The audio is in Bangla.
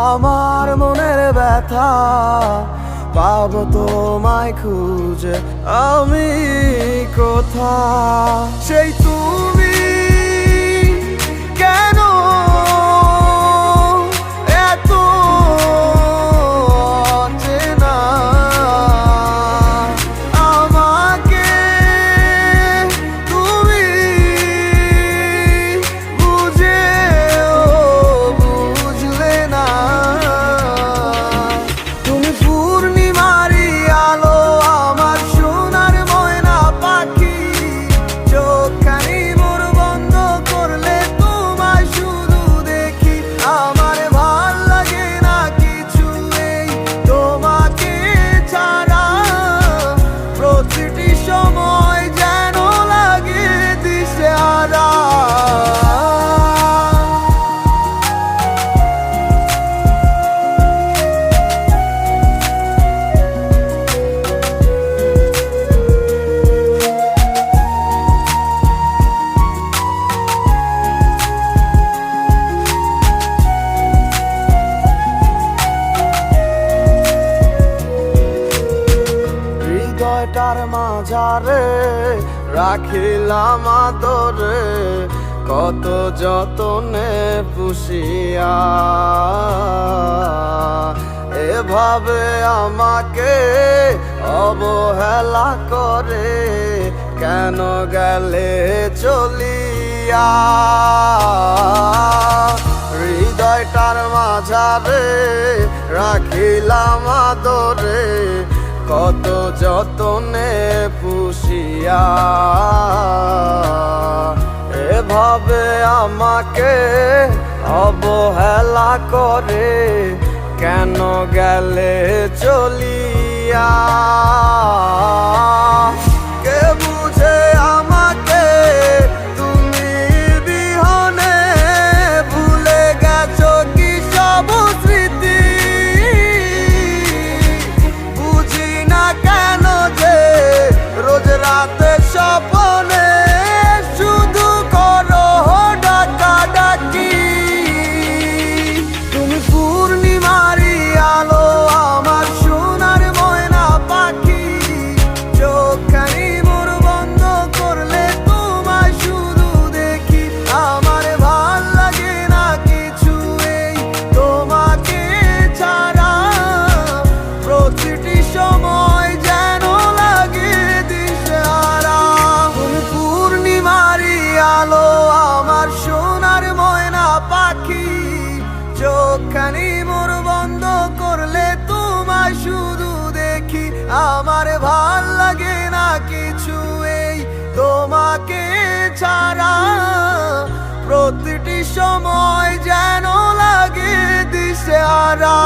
আমার মনের ব্যথা পাবো তোমায় খুঁজে আমি কোথা সেই তুমি কেন এত অচেনা আমাকে তুমি বুঝলে না তুমি পূর্ণিমারি আলো আমার সোনার ময়না পাখি চোখখানি মোর বন্ধ করলে তোমায় শুধু দেখি আমার ভাল লাগে না কিছু এই তোমাকে ছাড়া প্রতিটি সময় যেন লাগে দিশেহারা হৃদয়টার মাঝারে রাখিলাম আদরে কত যতনে পুষিয়া এভাবে আমাকে অবহেলা করে কেন গেলে চলিয়া হৃদয়টার মাঝারে রাখিলাম আদরে কত যতনে পুষিয়া এভাবে আমাকে অবহেলা করে কেন গেলে চলিয়া কে বুঝে আমাকে তুমি বিহনে ভুলে গেছো কি সব স্মৃতি কেন যে রোজ রাতে স্বপ্নে শুধু করো ডাকাডাকি তুমি পূর্ণিমারি আলো আমার সোনার ময়না পাখি চোখখানি মোর বন্ধ করলে তোমায় শুধু দেখি আমার ভাল লাগে না কিছু এই তোমাকে ছাড়া প্রতিটি সময় আলো আমার সোনার ময়না পাখি চোখখানি মোর বন্ধ করলে তোমায় শুধু দেখি আমার ভাল লাগে না কিছু এই তোমাকে ছাড়া প্রতিটি সময় যেন লাগে দিশেহারা।